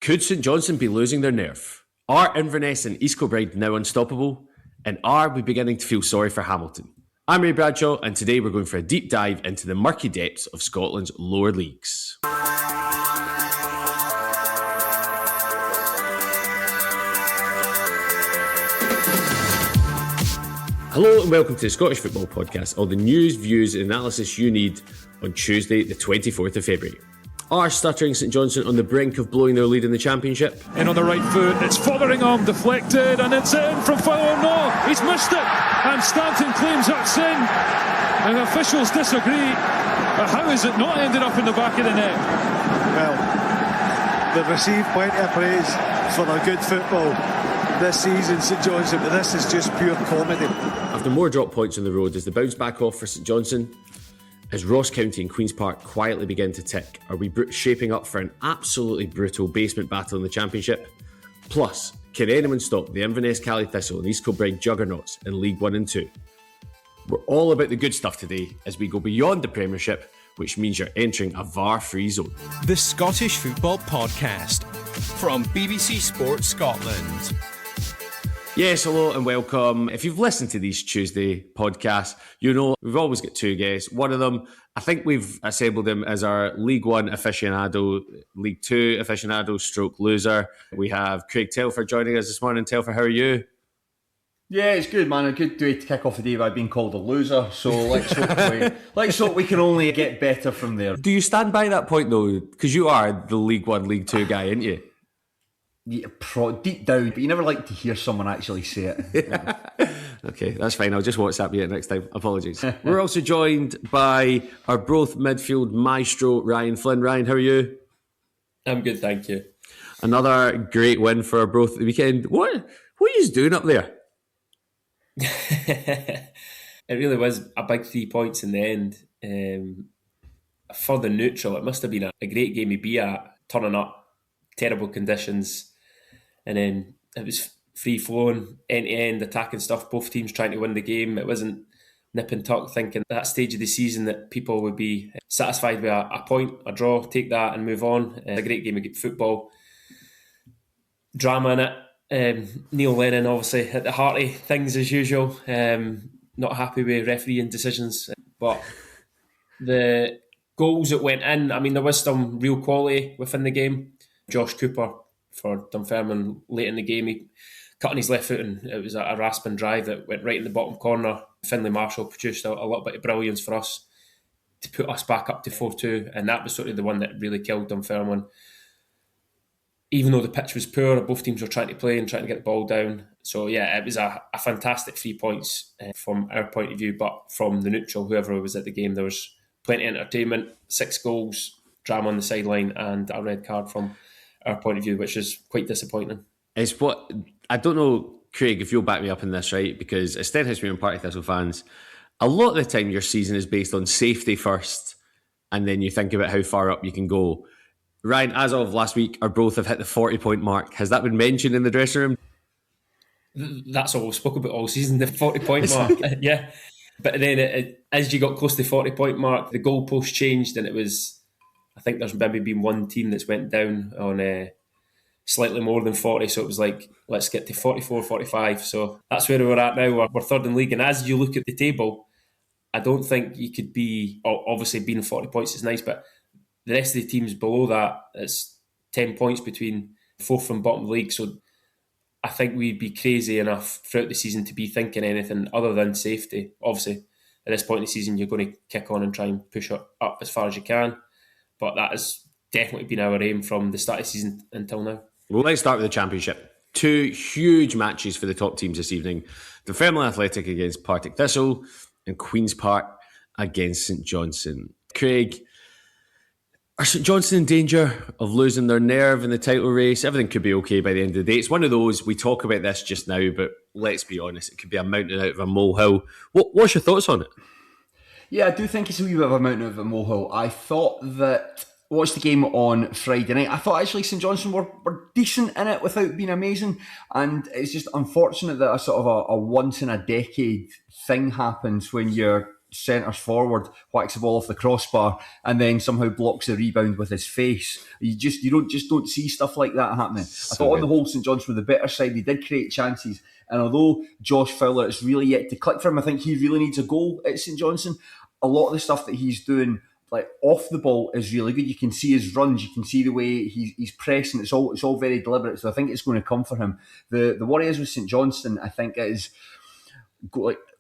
Could St Johnstone be losing their nerve? Are Inverness and East Kilbride now unstoppable? And are we beginning to feel sorry for Hamilton? I'm Ray Bradshaw, and today we're going for a deep dive into the murky depths of Scotland's lower leagues. Hello and welcome to the Scottish Football Podcast, all the news, views and analysis you need on Tuesday the 24th of February. Are stuttering St Johnstone on the brink of blowing their lead in the Championship? In on the right foot, it's Fotheringham deflected and it's in from Fowler. No, he's missed it and Stanton claims that's in and officials disagree. But how has it not ended up in the back of the net? Well, they've received plenty of praise for their good football this season, St Johnstone, but this is just pure comedy. After more drop points on the road, as the bounce back off for St Johnstone, as Ross County and Queen's Park quietly begin to tick, are we shaping up for an absolutely brutal basement battle in the Championship? Plus, can anyone stop the Inverness, Caley, Thistle and East Kilbride juggernauts in League 1 and 2? We're all about the good stuff today as we go beyond the Premiership, which means you're entering a VAR-free zone. The Scottish Football Podcast from BBC Sports Scotland. Yes, hello and welcome. If you've listened to these Tuesday podcasts, you know we've always got two guests. One of them, I think we've assembled him as our League 1 aficionado, League 2 aficionado stroke loser. We have Craig Telfer joining us this morning. Telfer, how are you? Yeah, it's good, man. A good way to kick off the day by being called a loser. So let's hope we can only get better from there. Do you stand by that point though? Because you are the League 1, League 2 guy, aren't you? Yeah, deep down, but you never like to hear someone actually say it. Okay, that's fine. I'll just WhatsApp you next time. Apologies. We're also joined by our Arbroath midfield maestro, Ryan Flynn. Ryan, how are you? I'm good, thank you. Another great win for Arbroath at the weekend. What are you doing up there? It really was a big 3 points in the end. For the neutral, it must have been a great game to be at, turning up, terrible conditions. And then it was free-flowing, end-to-end, attacking stuff, both teams trying to win the game. It wasn't nip and tuck, thinking at that stage of the season that people would be satisfied with a point, a draw, take that and move on. A great game of football. Drama in it. Neil Lennon obviously at the heart of things as usual. Not happy with refereeing decisions. But the goals that went in, I mean, there was some real quality within the game. Josh Cooper for Dunfermline late in the game, he cut on his left foot and it was a rasping drive that went right in the bottom corner. Finlay Marshall produced a little bit of brilliance for us to put us back up to 4-2, and that was sort of the one that really killed Dunfermline. Even though the pitch was poor, both teams were trying to play and trying to get the ball down. So yeah, it was a fantastic 3 points from our point of view, but from the neutral, whoever was at the game, there was plenty of entertainment, 6 goals, drama on the sideline and a red card from our point of view, which is quite disappointing. It's what, I don't know, Craig, if you'll back me up in this, right? Because as Stenhouse and Partick Thistle fans, a lot of the time your season is based on safety first, and then you think about how far up you can go. Ryan, as of last week, Arbroath have hit the 40-point mark. Has that been mentioned in the dressing room? That's all we spoke about all season, the 40-point mark. Yeah. But then as you got close to the 40-point mark, the goalpost changed and it was, I think there's maybe been one team that's went down on slightly more than 40. So it was like, let's get to 44, 45. So that's where we're at now. We're third in league. And as you look at the table, I don't think you could be, obviously being 40 points is nice, but the rest of the teams below that, it's 10 points between fourth and bottom of the league. So I think we'd be crazy enough throughout the season to be thinking anything other than safety. Obviously, at this point in the season, you're going to kick on and try and push up as far as you can. But that has definitely been our aim from the start of the season until now. Well, let's start with the Championship. 2 huge matches for the top teams this evening. Dunfermline Athletic against Partick Thistle and Queen's Park against St Johnstone. Craig, are St Johnstone in danger of losing their nerve in the title race? Everything could be okay by the end of the day. It's one of those, we talk about this just now, but let's be honest, it could be a mountain out of a molehill. What's your thoughts on it? Yeah, I do think it's a wee bit of a mountain of a molehill. I thought that, watched the game on Friday night, I thought actually St Johnstone were decent in it without being amazing. And it's just unfortunate that a sort of a once in a decade thing happens when you're centres forward, whacks the ball off the crossbar, and then somehow blocks the rebound with his face. You don't see stuff like that happening. I thought on the whole, St Johnstone were the better side. They did create chances, and although Josh Fowler, it's really yet to click for him. I think he really needs a goal at St Johnstone. A lot of the stuff that he's doing, like off the ball, is really good. You can see his runs, you can see the way he's pressing. It's all very deliberate. So I think it's going to come for him. The worry is with St Johnstone, I think, is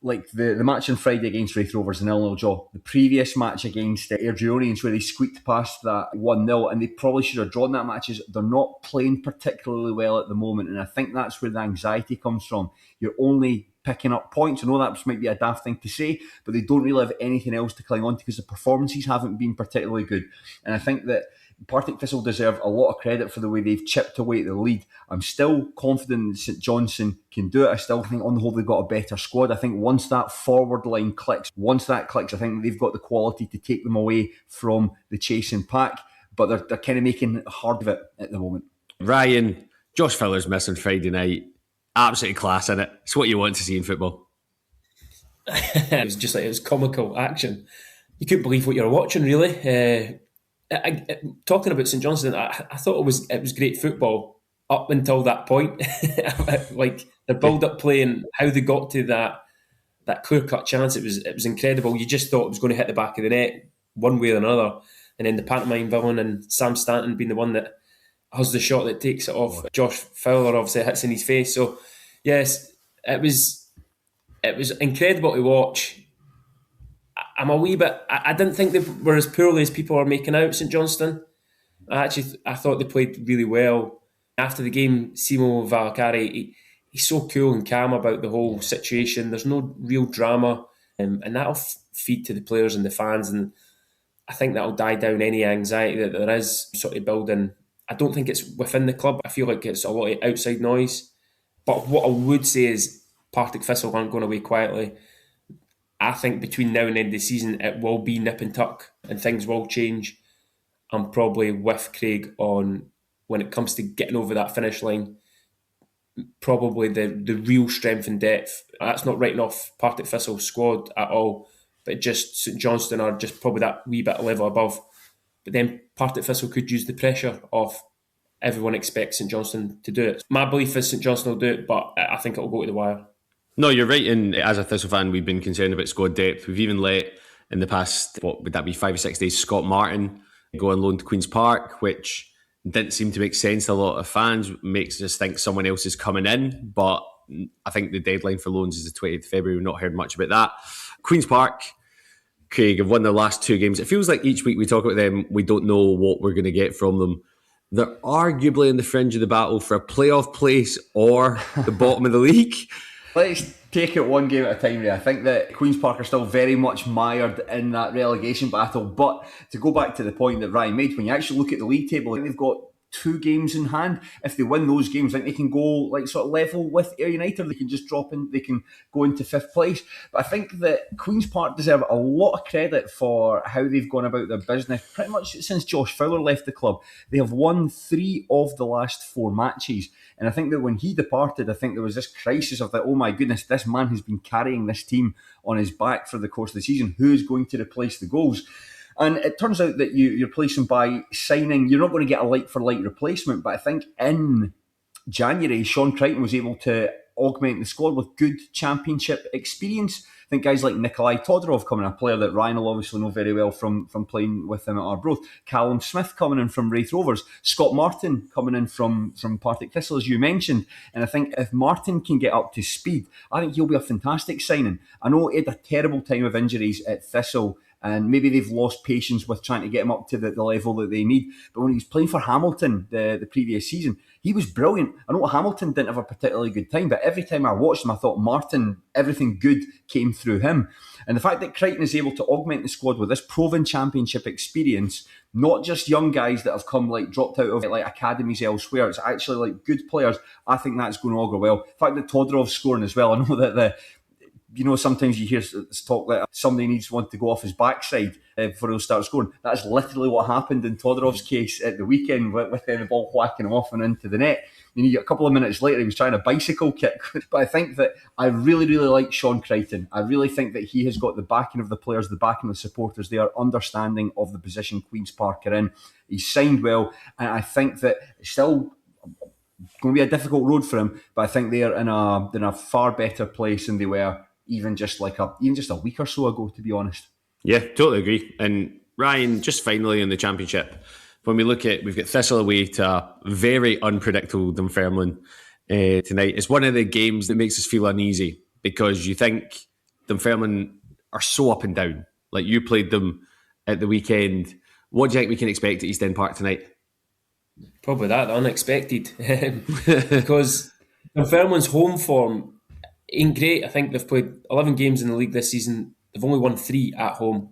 like the match on Friday against Raith Rovers, an 0-0 draw. The previous match against Airdrieonians, where they squeaked past that 1-0, and they probably should have drawn that match. They're not playing particularly well at the moment, and I think that's where the anxiety comes from. You're only picking up points. I know that might be a daft thing to say, but they don't really have anything else to cling on to because the performances haven't been particularly good. And I think that Partick Thistle deserve a lot of credit for the way they've chipped away at the lead. I'm still confident that St Johnstone can do it. I still think on the whole they've got a better squad. I think once that forward line clicks, I think they've got the quality to take them away from the chasing pack, but they're kind of making it hard of it at the moment. Ryan, Josh Fowler's missing Friday night. Absolutely class in it. It's what you want to see in football. It was comical action. You couldn't believe what you were watching, really. Talking about St Johnstone, I thought it was great football up until that point. Like the build-up play and how they got to that clear-cut chance, it was incredible. You just thought it was going to hit the back of the net one way or another, and then the pantomime villain and Sam Stanton being the one that has the shot that takes it off. Josh Fowler obviously hits in his face. So yes, it was incredible to watch. I'm a wee bit. I didn't think they were as poorly as people are making out, St Johnstone. I thought they played really well. After the game, Simo Valakari, he's so cool and calm about the whole situation. There's no real drama, and that'll feed to the players and the fans, and I think that'll die down any anxiety that there is sort of building. I don't think it's within the club. I feel like it's a lot of outside noise. But what I would say is Partick Thistle aren't going away quietly. I think between now and the end of the season, it will be nip and tuck and things will change. I'm probably with Craig on when it comes to getting over that finish line, probably the real strength and depth. That's not writing off Partick Thistle's squad at all, but just St Johnstone are just probably that wee bit level above. But then Partick Thistle could use the pressure of everyone expects St Johnstone to do it. My belief is St Johnstone will do it, but I think it'll go to the wire. No, you're right. And as a Thistle fan, we've been concerned about squad depth. We've even let, in the past, what would that be, 5 or 6 days, Scott Martin go on loan to Queen's Park, which didn't seem to make sense to a lot of fans. Makes us think someone else is coming in. But I think the deadline for loans is the 20th of February. We've not heard much about that. Queen's Park, Craig, have won their last 2 games. It feels like each week we talk about them, we don't know what we're going to get from them. They're arguably in the fringe of the battle for a playoff place or the bottom of the league. Let's take it one game at a time, Ray. I think that Queen's Park are still very much mired in that relegation battle. But to go back to the point that Ryan made, when you actually look at the league table, I think they've got 2 games in hand. If they win those games, I think they can go like sort of level with Ayr United. They can just drop in, they can go into 5th place. But I think that Queen's Park deserve a lot of credit for how they've gone about their business pretty much since Josh Fowler left the club. They have won 3 of the last 4 matches. And I think that when he departed, I think there was this crisis of that, oh my goodness, this man has been carrying this team on his back for the course of the season. Who's going to replace the goals? And it turns out that you replace him by signing. You're not going to get a like-for-like replacement, but I think in January, Sean Crichton was able to augment the squad with good championship experience. I think guys like Nikolai Todorov coming in, a player that Ryan will obviously know very well from playing with him at Arbroath. Callum Smith coming in from Raith Rovers. Scott Martin coming in from Partick Thistle, as you mentioned. And I think if Martin can get up to speed, I think he'll be a fantastic signing. I know he had a terrible time of injuries at Thistle, and maybe they've lost patience with trying to get him up to the level that they need. But when he was playing for Hamilton the previous season, he was brilliant. I know Hamilton didn't have a particularly good time, but every time I watched him, I thought Martin, everything good came through him. And the fact that Crichton is able to augment the squad with this proven championship experience, not just young guys that have come dropped out of like academies elsewhere, it's actually like good players. I think that's going to augur well. The fact that Todorov's scoring as well, I know that sometimes you hear talk that somebody needs one to go off his backside before he'll start scoring. That's literally what happened in Todorov's case at the weekend with the ball whacking him off and into the net. A couple of minutes later, he was trying a bicycle kick. But I think that I really, really like Sean Crichton. I really think that he has got the backing of the players, the backing of the supporters. They are understanding of the position Queen's Park are in. He's signed well, and I think that it's still going to be a difficult road for him. But I think they are in a far better place than they were even just a week or so ago, to be honest. Yeah, totally agree. And Ryan, just finally in the Championship, when we look at, we've got Thistle away to a very unpredictable Dunfermline tonight. It's one of the games that makes us feel uneasy because you think Dunfermline are so up and down. Like, you played them at the weekend. What do you think we can expect at East End Park tonight? Probably that, unexpected. Because Dunfermline's home form ain't great. I think they've played 11 games in the league this season. They've only won 3 at home.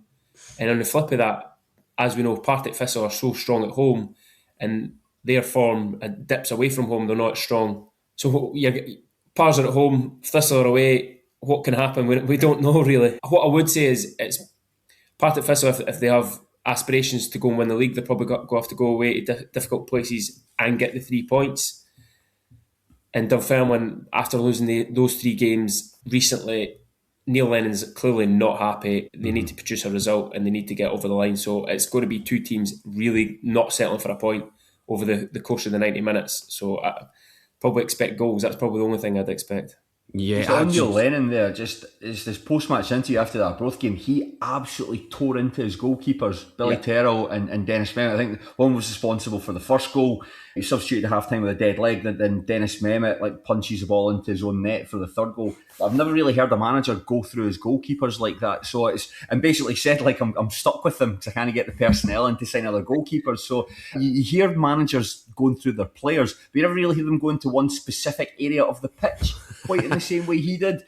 And on the flip of that, as we know, Partick Thistle are so strong at home, and their form dips away from home. They're not strong. So Pars are at home, Thistle are away. What can happen? We don't know, really. What I would say is it's Partick Thistle, if they have aspirations to go and win the league, they're probably going to have to go away to difficult places and get the 3 points. And Dunfermline, after losing those 3 games recently, Neil Lennon's clearly not happy. They need to produce a result and they need to get over the line. So it's going to be 2 teams really not settling for a point over the course of the 90 minutes. So I probably expect goals. That's probably the only thing I'd expect. Yeah, so on Neil Lennon there, just is this post-match interview after that Arbroath game, he absolutely tore into his goalkeepers, Billy Terrell and Dennis Mehmet. I think one was responsible for the first goal. He substituted at half-time with a dead leg, then Dennis Mehmet punches the ball into his own net for the third goal. But I've never really heard a manager go through his goalkeepers like that. So and basically said, I'm stuck with them because I can't get the personnel in to sign other goalkeepers. So you hear managers going through their players, but you never really hear them go into one specific area of the pitch quite in the same way he did.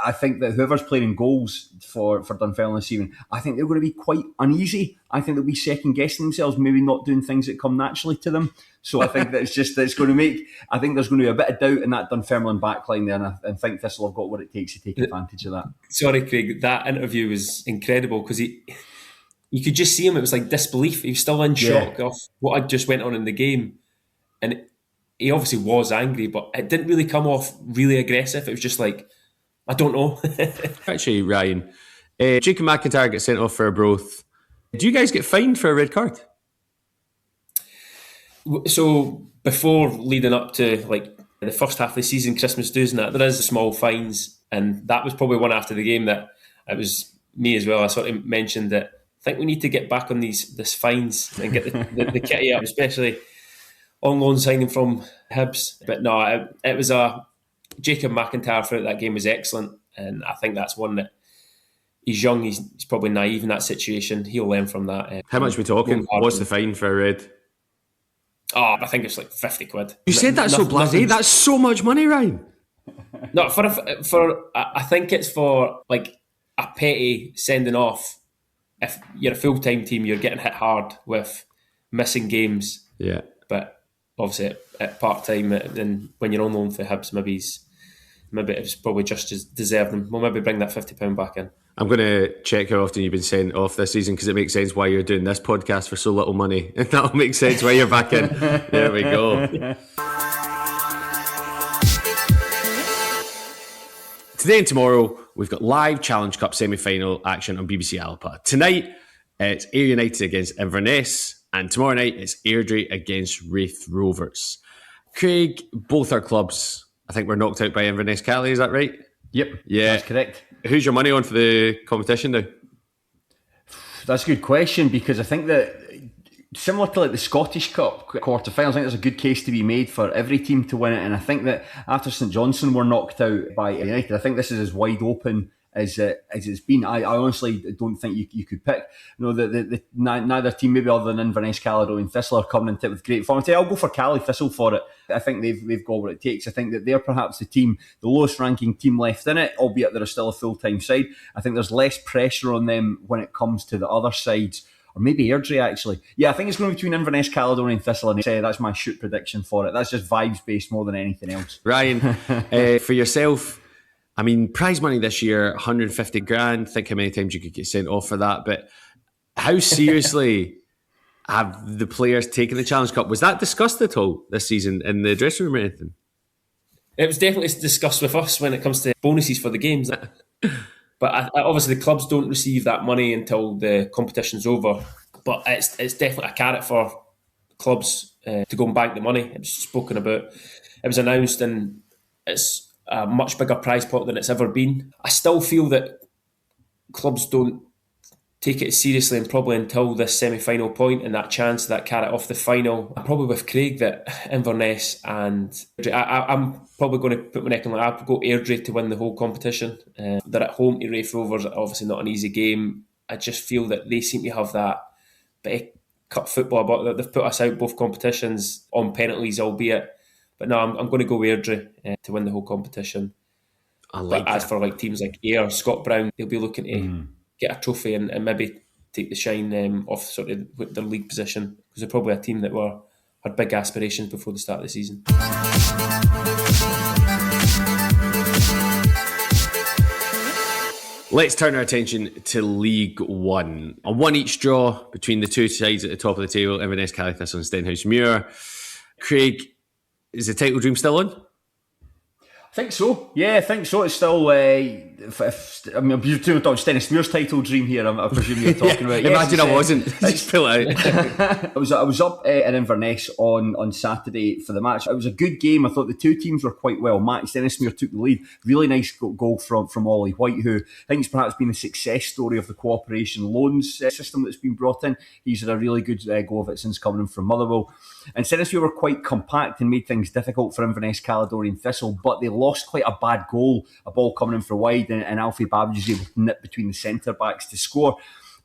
I think that whoever's playing in goals for Dunfermline this evening, I think they're going to be quite uneasy. I think they'll be second guessing themselves, maybe not doing things that come naturally to them. So I think that it's going to make, I think there's going to be a bit of doubt in that Dunfermline backline there, and I think Thistle have got what it takes to take advantage of that. Sorry, Craig, that interview was incredible because you could just see him, it was like disbelief. He was still in shock of what had just went on in the game. And he obviously was angry, but it didn't really come off really aggressive. It was just like, I don't know. Actually, Ryan, Jacob McIntyre gets sent off for Arbroath. Do you guys get fined for a red card? So before leading up to the first half of the season, Christmas dues and that, there is small fines, and that was probably one after the game that it was me as well. I sort of mentioned that I think we need to get back on this fines and get the kitty up, especially on loan signing from Hibs. But no, it was a Jacob McIntyre throughout that game was excellent, and I think that's one that he's young, he's probably naive in that situation. He'll learn from that. How much are we talking? What's the fine for a red? Oh, I think it's like 50 quid. You said that so blasé. That's so much money, Ryan. No, I think it's for like a petty sending off. If you're a full-time team, you're getting hit hard with missing games. Yeah. But obviously at part-time, then when you're on loan for Hibs, maybe it's probably just as deserved. We'll maybe bring that £50 back in. I'm going to check how often you've been sent off this season because it makes sense why you're doing this podcast for so little money. And that'll make sense why you're back in. There we go. Today and tomorrow, we've got live Challenge Cup semi-final action on BBC Alpha. Tonight, it's Ayr United against Inverness. And tomorrow night, it's Airdrie against Wraith Rovers. Craig, both our clubs, I think, were knocked out by Inverness Caley, is that right? Yep, yeah, that's correct. Who's your money on for the competition now? That's a good question because I think that similar to the Scottish Cup quarterfinals, I think there's a good case to be made for every team to win it. And I think that after St Johnstone were knocked out by United, I think this is as wide open as it's been. I honestly don't think you could pick. Neither team, maybe other than Inverness, Caledonian Thistle, are coming into it with great form. I'll go for Caley Thistle for it. I think they've got what it takes. I think that they're perhaps the lowest ranking team left in it, albeit they're still a full-time side. I think there's less pressure on them when it comes to the other sides, or maybe Airdrie actually. Yeah, I think it's going to be between Inverness, Caledonian Thistle, and that's my shoot prediction for it. That's just vibes based more than anything else. Ryan, for yourself, I mean, prize money this year, 150 grand. Think how many times you could get sent off for that. But how seriously have the players taken the Challenge Cup? Was that discussed at all this season in the dressing room or anything? It was definitely discussed with us when it comes to bonuses for the games. But obviously the clubs don't receive that money until the competition's over. But it's definitely a carrot for clubs to go and bank the money. It was spoken about. It was announced, and it's a much bigger prize pot than it's ever been. I still feel that clubs don't take it seriously, and probably until this semi-final point and that chance, that carrot off the final. I'm probably with Craig that Inverness and I'm probably going to put my neck on the line. I'll go Airdrie to win the whole competition. They're at home to Raith Rovers, obviously not an easy game. I just feel that they seem to have that bit of cup football about that. They've put us out both competitions on penalties, albeit. But no, I'm going to go Airdrie to win the whole competition. But as for teams like Ayr, Scott Brown, they'll be looking to get a trophy and maybe take the shine off sort of their league position, because they're probably a team that had big aspirations before the start of the season. Let's turn our attention to League One. A one each draw between the two sides at the top of the table, Inverness, Caley, Thistle and Stenhousemuir. Craig, is the title dream still on? I think so. Yeah, I think so. It's still. You're talking about Stenhousemuir's title dream here. I presume you're talking about. Imagine I wasn't. Just pull it out. I was up in Inverness on Saturday for the match. It was a good game. I thought the two teams were quite well matched. Stenhousemuir took the lead. Really nice goal from Ollie White, who I think has perhaps been a success story of the cooperation loans system that's been brought in. He's had a really good go of it since coming in from Motherwell. And Stenhousemuir were quite compact and made things difficult for Inverness, Caledonian Thistle, but they lost quite a bad goal, a ball coming in for wide, and Alfie Babbage was able to nip between the centre-backs to score.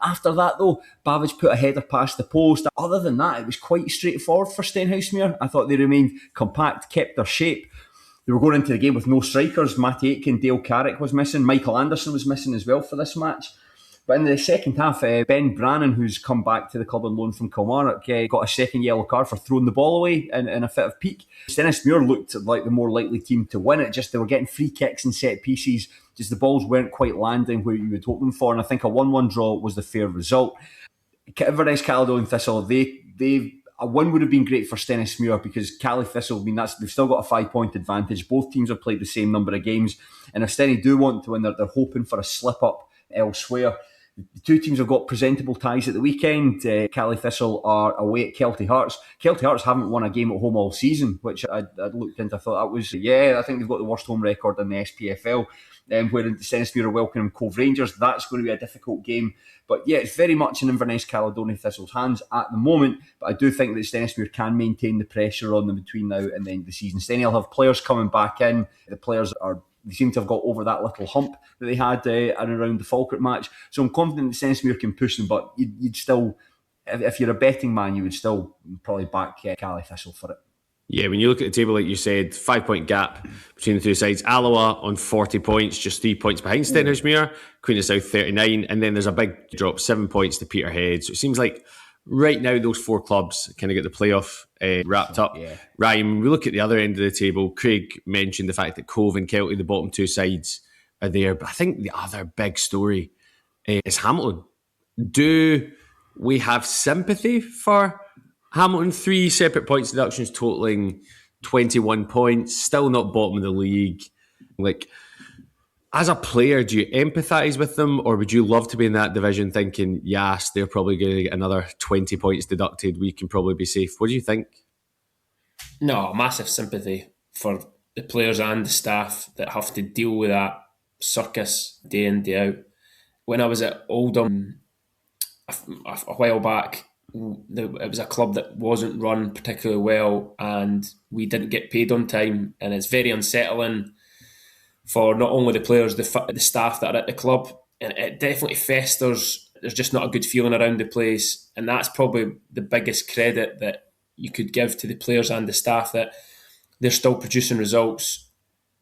After that, though, Babbage put a header past the post. Other than that, it was quite straightforward for Stenhousemuir. I thought they remained compact, kept their shape. They were going into the game with no strikers. Matty Aitken, Dale Carrick was missing. Michael Anderson was missing as well for this match. But in the second half, Ben Brannan, who's come back to the club on loan from Kilmarnock, got a second yellow card for throwing the ball away in a fit of pique. Stenhousemuir looked like the more likely team to win it. Just they were getting free kicks and set pieces. Just the balls weren't quite landing where you would hope them for. And I think a 1-1 draw was the fair result. Inverness, Caledonian Thistle, a win would have been great for Stenhousemuir because Caley Thistle, they've still got a 5-point advantage. Both teams have played the same number of games. And if Stenny do want to win, they're hoping for a slip-up elsewhere. The two teams have got presentable ties at the weekend. Caley Thistle are away at Kelty Hearts. Kelty Hearts haven't won a game at home all season, which I looked into. I thought that was, I think they've got the worst home record in the SPFL. Where the Stenhousemuir are welcoming Cove Rangers. That's going to be a difficult game. But yeah, it's very much in Inverness, Caledonian Thistle's hands at the moment. But I do think that Stenhousemuir can maintain the pressure on them between now and the end of the season. Stenny will have players coming back in. They seem to have got over that little hump that they had in and around the Falkirk match. So I'm confident that Stenhousemuir can push them, but you'd still, if you're a betting man, you would still probably back Caley Thistle for it. Yeah, when you look at the table, like you said, 5-point gap between the two sides. Alloa on 40 points, just 3 points behind Stenhousemuir. Queen of South 39, and then there's a big drop, 7 points to Peterhead. So it seems like right now those four clubs kind of get the playoff wrapped up. Yeah. Ryan, when we look at the other end of the table, Craig mentioned the fact that Cove and Kelty, the bottom two sides, are there. But I think the other big story is Hamilton. Do we have sympathy for Hamilton? 3 separate points deductions totaling 21 points, still not bottom of the league. Like, as a player, do you empathise with them, or would you love to be in that division thinking, yes, they're probably going to get another 20 points deducted, we can probably be safe? What do you think? No, massive sympathy for the players and the staff that have to deal with that circus day in, day out. When I was at Oldham a while back, it was a club that wasn't run particularly well, and we didn't get paid on time, and it's very unsettling for not only the players, the staff that are at the club, and it definitely festers. There's just not a good feeling around the place, and that's probably the biggest credit that you could give to the players and the staff, that they're still producing results.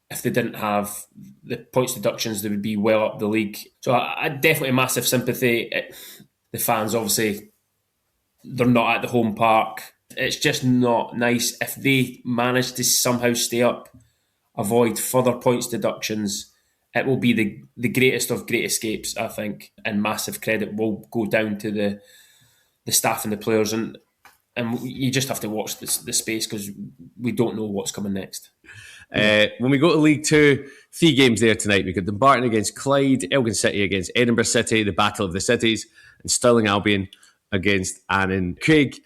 If they didn't have the points deductions, they would be well up the league. So I definitely massive sympathy. The fans, obviously, they're not at the home park. It's just not nice. If they manage to somehow stay up, avoid further points deductions, it will be the greatest of great escapes, I think, and massive credit will go down to the staff and the players, and you just have to watch the space because we don't know what's coming next. When we go to League Two, 3 games there tonight. We've got Dumbarton against Clyde, Elgin City against Edinburgh City, the Battle of the Cities, and Stirling Albion against Annan. Craig,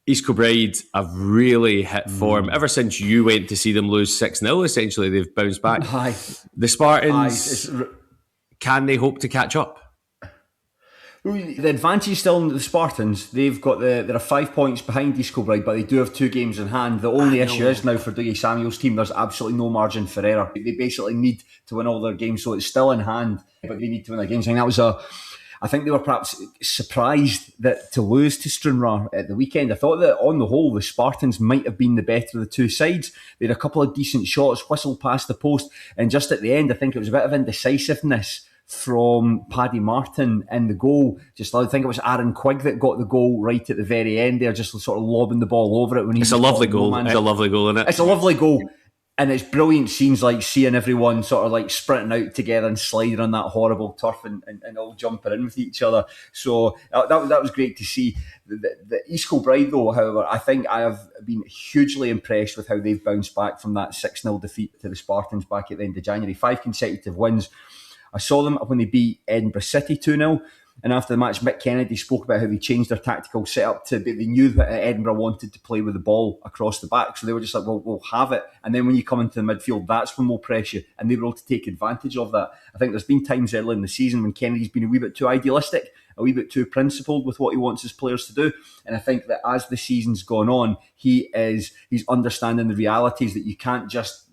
East Kilbride have really hit form. Ever since you went to see them lose 6-0, essentially, they've bounced back. Aye. The Spartans, can they hope to catch up? The advantage still in the Spartans. They've got they're 5 points behind East Kilbride, but they do have 2 games in hand. The only issue is now for Dougie Samuel's team, there's absolutely no margin for error. They basically need to win all their games, so it's still in hand, but they need to win their games. I think they were perhaps surprised that to lose to Stranraer at the weekend. I thought that on the whole, the Spartans might have been the better of the 2 sides. They had a couple of decent shots, whistled past the post, and just at the end, I think it was a bit of indecisiveness from Paddy Martin in the goal. I think it was Aaron Quigg that got the goal right at the very end there, just sort of lobbing the ball over it. It's a lovely goal. It's a lovely goal, isn't it? It's a lovely goal. And it's brilliant scenes like seeing everyone sort of like sprinting out together and sliding on that horrible turf and all jumping in with each other. So that was great to see. The East Kilbride, though, however, I think I have been hugely impressed with how they've bounced back from that 6-0 defeat to the Spartans back at the end of January. 5 consecutive wins. I saw them when they beat Edinburgh City 2-0. And after the match, Mick Kennedy spoke about how they changed their tactical setup they knew that Edinburgh wanted to play with the ball across the back. So they were just like, well, we'll have it. And then when you come into the midfield, that's when we'll press you. And they were able to take advantage of that. I think there's been times early in the season when Kennedy's been a wee bit too idealistic, a wee bit too principled with what he wants his players to do. And I think that as the season's gone on, he's understanding the realities that you can't just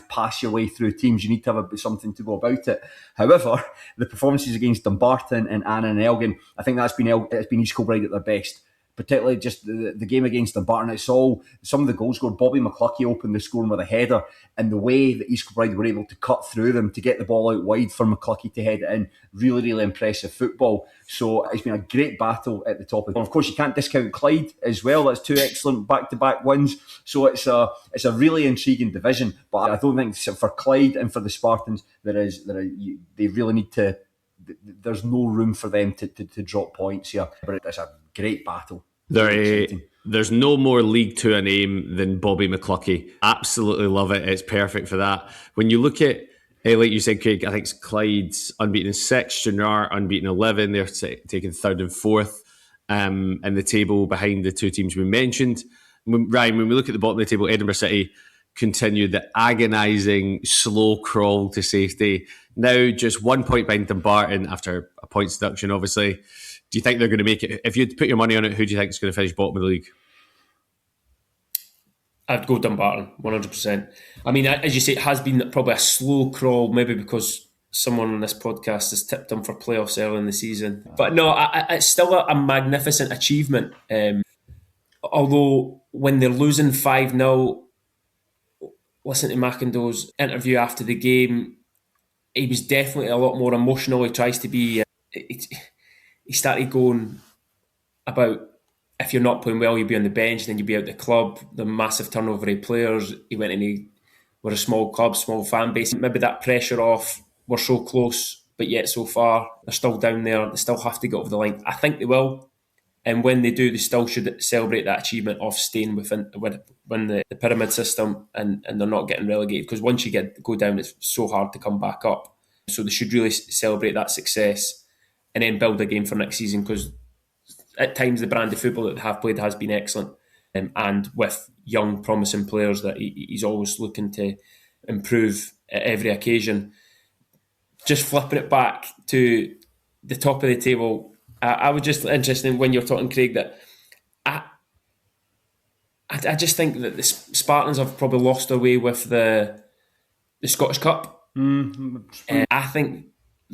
pass your way through teams. You need to have something to go about it. However, the performances against Dumbarton and Annan and Elgin, I think it's been East Kilbride at their best. Particularly just the game against Dumbarton. It's all some of the goals scored. Bobby McCluckie opened the scoring with a header, and the way that East Kilbride were able to cut through them to get the ball out wide for McCluckie to head it in, really, really impressive football. So it's been a great battle at the top of it. Of course, you can't discount Clyde as well. That's 2 excellent back-to-back wins. So it's a really intriguing division. But I don't think for Clyde and for the Spartans they really need to. There's no room for them to drop points here. But it's a great battle. There's no more League Two a name than Bobby McCluckie. Absolutely love it. It's perfect for that. When you look at, like you said, Craig, I think it's Clyde's unbeaten in 6, Stranraer unbeaten 11. They're taking 3rd and 4th in the table behind the 2 teams we mentioned. Ryan, when we look at the bottom of the table, Edinburgh City continued the agonising slow crawl to safety. Now just 1 point behind Dumbarton after a points deduction, obviously. Do you think they're going to make it? If you'd put your money on it, who do you think is going to finish bottom of the league? I'd go Dumbarton, 100%. I mean, as you say, it has been probably a slow crawl, maybe because someone on this podcast has tipped them for playoffs early in the season. But no, it's still a magnificent achievement. Although when they're losing 5-0, listen to McIndoe's interview after the game, he was definitely a lot more emotional. He tries to be... He started going about, if you're not playing well, you'll be on the bench, then you'll be out the club, the massive turnover of players. He went in, we're a small club, small fan base. Maybe that pressure off, we're so close, but yet so far, they're still down there. They still have to get over the line. I think they will. And when they do, they still should celebrate that achievement of staying within the pyramid system and they're not getting relegated. Because once you go down, it's so hard to come back up. So they should really celebrate that success and then build a game for next season, because at times the brand of football that they have played has been excellent, and with young promising players that he's always looking to improve at every occasion. Just flipping it back to the top of the table, I was just interested in when you're talking, Craig, that I just think that the Spartans have probably lost their way with the Scottish Cup. I think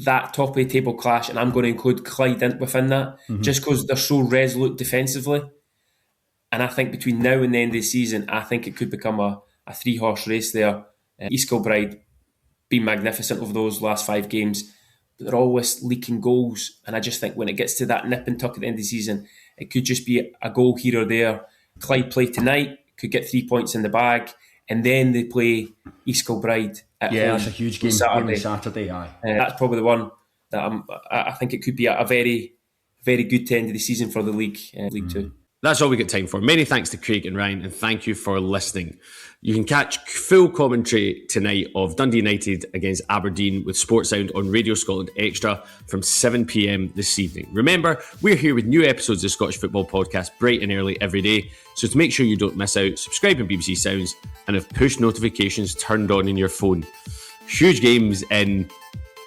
that top of the table clash, and I'm going to include Clyde within that, just because they're so resolute defensively. And I think between now and the end of the season, I think it could become a 3-horse race there. East Kilbride been magnificent over those last 5 games, but they're always leaking goals. And I just think when it gets to that nip and tuck at the end of the season, it could just be a goal here or there. Clyde play tonight, could get 3 points in the bag, and then they play East Kilbride at home. Yeah, that's a huge game. Saturday, aye. That's probably the one that I think it could be a very, very good end of the season for the league, League Two. That's all we got time for. Many thanks to Craig and Ryan, and thank you for listening. You can catch full commentary tonight of Dundee United against Aberdeen with Sports Sound on Radio Scotland Extra from 7 p.m. this evening. Remember, we're here with new episodes of the Scottish Football Podcast bright and early every day, so to make sure you don't miss out, subscribe on BBC Sounds and have push notifications turned on in your phone. Huge games in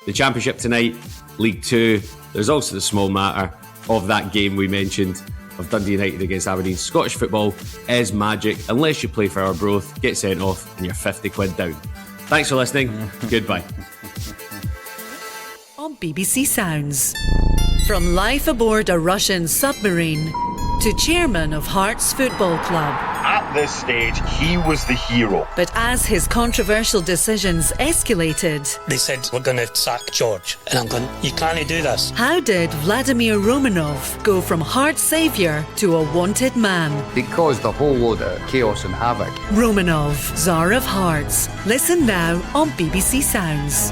the Championship tonight, League Two. There's also the small matter of that game we mentioned of Dundee United against Aberdeen. Scottish football is magic unless you play for Arbroath, get sent off, and you're 50 quid down. Thanks for listening. Goodbye. On BBC Sounds. From life aboard a Russian submarine to chairman of Hearts Football Club. At this stage, he was the hero. But as his controversial decisions escalated, they said, we're going to sack George. And I'm going, you can't do this. How did Vladimir Romanov go from Hearts saviour to a wanted man? He caused a whole load of chaos and havoc. Romanov, Tsar of Hearts. Listen now on BBC Sounds.